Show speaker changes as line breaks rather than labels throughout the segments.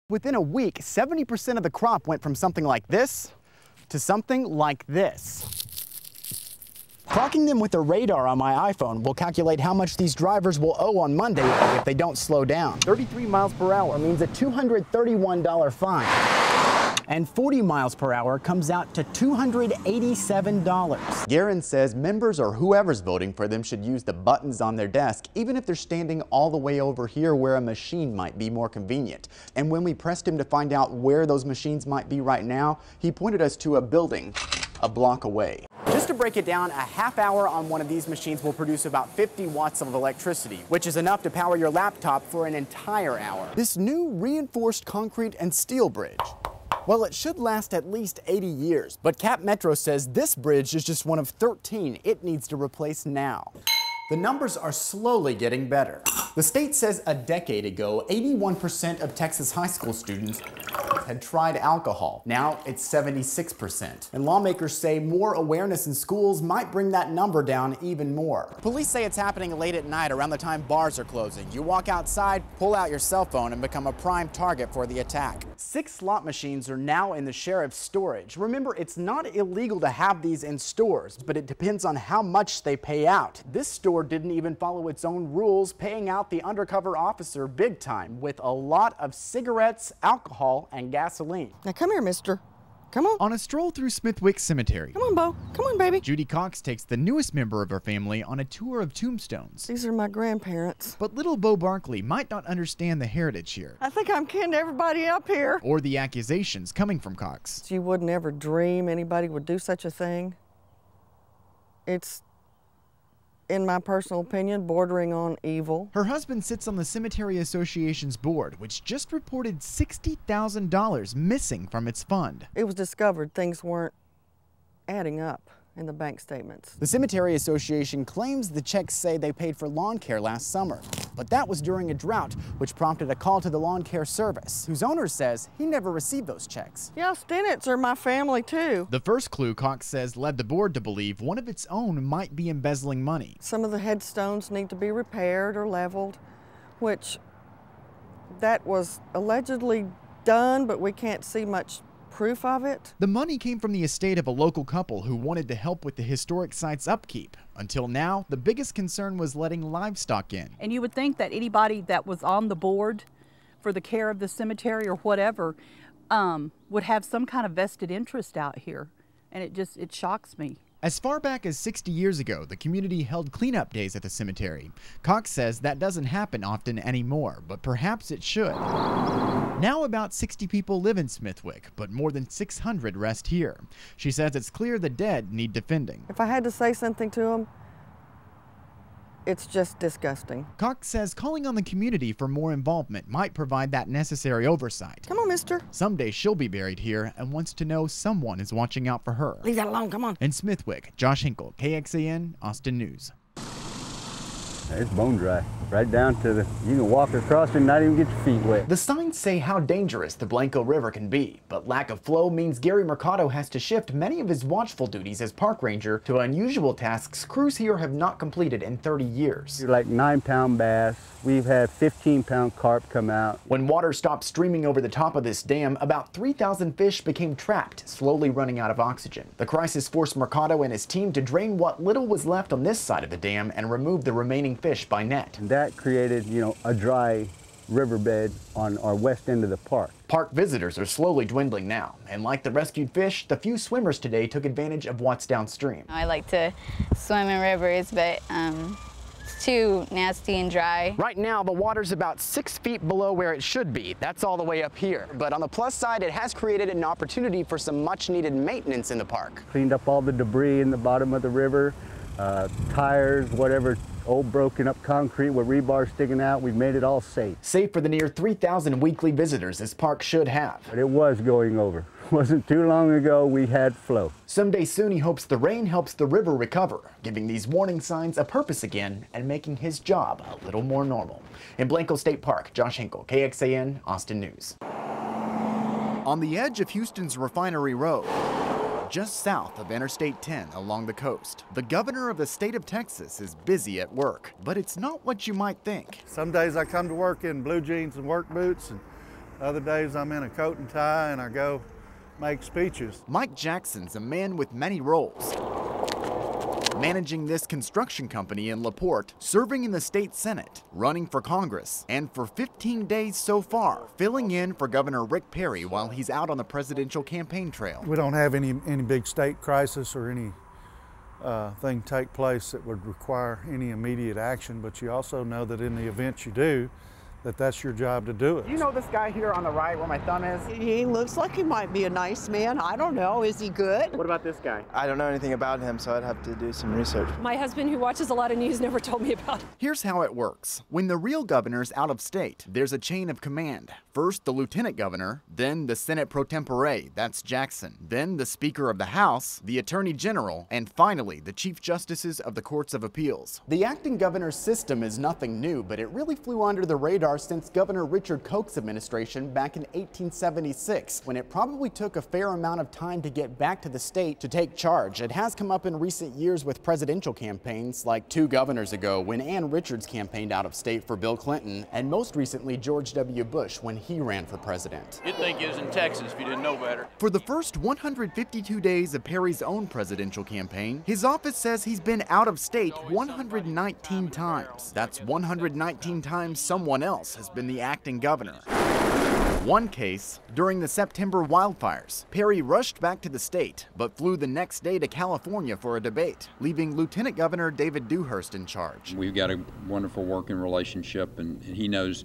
Within a week, 70% of the crop went from something like this to something like this. Clocking them with a radar on my iPhone will calculate how much these drivers will owe on Monday if they don't slow down. 33 miles per hour means a $231 fine. And 40 miles per hour comes out to $287. Guerin says members or whoever's voting for them should use the buttons on their desk, even if they're standing all the way over here where a machine might be more convenient. And when we pressed him to find out where those machines might be right now, he pointed us to a building a block away. Just to break it down, a half hour on one of these machines will produce about 50 watts of electricity, which is enough to power your laptop for an entire hour. This new reinforced concrete and steel bridge, well, it should last at least 80 years, but Cap Metro says this bridge is just one of 13 it needs to replace now. The numbers are slowly getting better. The state says a decade ago, 81% of Texas high school students had tried alcohol. Now it's 76%. And lawmakers say more awareness in schools might bring that number down even more. Police say it's happening late at night around the time bars are closing. You walk outside, pull out your cell phone, and become a prime target for the attack. 6 slot machines are now in the sheriff's storage. Remember, it's not illegal to have these in stores, but it depends on how much they pay out. This store didn't even follow its own rules, paying out the undercover officer big time with a lot of cigarettes, alcohol, and gasoline.
Now come here, mister. Come on.
On a stroll through Smithwick Cemetery,
Come on, Bo. Come on, baby.
Judy Cox takes the newest member of her family on a tour of tombstones.
These are my grandparents.
But little Bo Barkley might not understand the heritage here,
I think I'm kidding everybody up here.
or the accusations coming from Cox.
You wouldn't ever dream anybody would do such a thing. It's, in my personal opinion, bordering on evil.
Her husband sits on the Cemetery Association's board, which just reported $60,000 missing from its fund.
It was discovered things weren't adding up in the bank statements.
The Cemetery Association claims the checks say they paid for lawn care last summer, but that was during a drought, which prompted a call to the lawn care service, whose owner says he never received those checks.
Yeah, Stennetts are my family too.
The first clue, Cox says, led the board to believe one of its own might be embezzling money.
Some of the headstones need to be repaired or leveled, which that was allegedly done, but we can't see much proof of it.
The money came from the estate of a local couple who wanted to help with the historic site's upkeep. Until now, the biggest concern was letting livestock in.
And you would think that anybody that was on the board for the care of the cemetery or whatever would have some kind of vested interest out here. And it shocks me.
As far back as 60 years ago, the community held cleanup days at the cemetery. Cox says that doesn't happen often anymore, but perhaps it should. Now about 60 people live in Smithwick, but more than 600 rest here. She says it's clear the dead need defending.
If I had to say something to them, it's just disgusting.
Cox says calling on the community for more involvement might provide that necessary oversight.
Come on, mister.
Someday she'll be buried here and wants to know someone is watching out for her.
Leave that alone, come on.
In Smithwick, Josh.Hinkle, KXAN, Austin News.
It's bone dry, right down to you can walk across and not even get your feet wet.
The signs say how dangerous the Blanco River can be, but lack of flow means Gary Mercado has to shift many of his watchful duties as park ranger to unusual tasks crews here have not completed in 30 years.
You're like 9-pound bass. We've had 15-pound carp come out.
When water stopped streaming over the top of this dam, about 3,000 fish became trapped, slowly running out of oxygen. The crisis forced Mercado and his team to drain what little was left on this side of the dam and remove the remaining fish by net.
And that created, a dry riverbed on our west end of the park.
Park visitors are slowly dwindling now, and like the rescued fish, the few swimmers today took advantage of what's downstream.
I like to swim in rivers, but it's too nasty and dry.
Right now, the water's about 6 feet below where it should be. That's all the way up here. But on the plus side, it has created an opportunity for some much-needed maintenance in the park.
Cleaned up all the debris in the bottom of the river, tires, whatever, old broken up concrete with rebar sticking out. We've made it all safe.
Safe for the near 3,000 weekly visitors this park should have.
But it was going over. Wasn't too long ago we had flow.
Someday soon he hopes the rain helps the river recover, giving these warning signs a purpose again and making his job a little more normal. In Blanco State Park, Josh.Hinkle, KXAN, Austin News. On the edge of Houston's Refinery Road, just south of Interstate 10 along the coast, the governor of the state of Texas is busy at work, but it's not what you might think.
Some days I come to work in blue jeans and work boots, and Other days I'm in a coat and tie and I go make speeches.
Mike Jackson's a man with many roles. Managing this construction company in LaPorte, serving in the state Senate, running for Congress, and for 15 days so far, filling in for Governor Rick Perry while he's out on the presidential campaign trail.
We don't have any big state crisis or any thing take place that would require any immediate action, but you also know that in the event you do, that's your job to do it.
You know this guy here on the right where my thumb is?
He looks like he might be a nice man. I don't know. Is he good?
What about this guy?
I don't know anything about him, so I'd have to do some research.
My husband, who watches a lot of news, never told me about it.
Here's how it works. When the real governor's out of state, there's a chain of command. First, the lieutenant governor, then the Senate pro tempore, that's Jackson, then the Speaker of the House, the Attorney General, and finally, the Chief Justices of the Courts of Appeals.
The acting governor's system is nothing new, but it really flew under the radar since Governor Richard Koch's administration back in 1876, when it probably took a fair amount of time to get back to the state to take charge. It has come up in recent years with presidential campaigns, like 2 governors ago when Ann Richards campaigned out of state for Bill Clinton, and most recently George W. Bush when he ran for president.
You'd think he was in Texas if you didn't know better.
For the first 152 days of Perry's own presidential campaign, his office says he's been out of state 119 times. That's 119 times someone else has been the acting governor. One case, during the September wildfires, Perry rushed back to the state, but flew the next day to California for a debate, leaving Lieutenant Governor David Dewhurst in charge.
We've got a wonderful working relationship, and he knows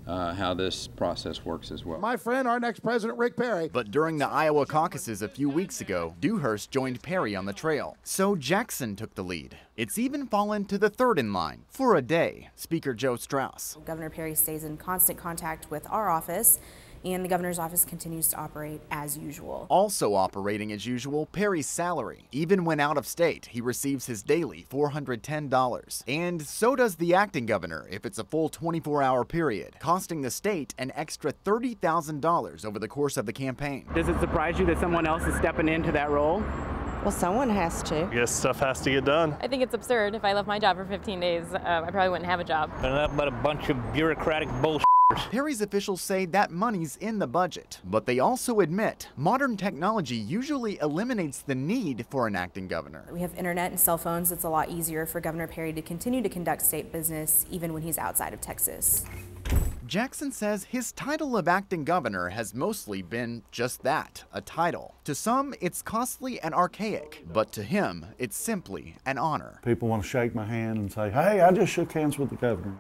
how this process works as well.
My friend, our next president, Rick Perry.
But during the Iowa caucuses a few weeks ago, Dewhurst joined Perry on the trail. So Jackson took the lead. It's even fallen to the third in line. For a day, Speaker Joe Strauss.
Governor Perry stays in constant contact with our office, and the governor's office continues to operate as usual.
Also operating as usual, Perry's salary. Even when out of state, he receives his daily $410. And so does the acting governor if it's a full 24-hour period, costing the state an extra $30,000 over the course of the campaign.
Does it surprise you that someone else is stepping into that role?
Well, someone has to.
I guess stuff has to get done.
I think it's absurd. If I left my job for 15 days, I probably wouldn't have a job.
Nothing but a bunch of bureaucratic bullshit.
Perry's officials say that money's in the budget, but they also admit modern technology usually eliminates the need for an acting governor.
We have internet and cell phones. It's a lot easier for Governor Perry to continue to conduct state business even when he's outside of Texas.
Jackson says his title of acting governor has mostly been just that, a title. To some, it's costly and archaic, but to him, it's simply an honor.
People want to shake my hand and say, hey, I just shook hands with the governor.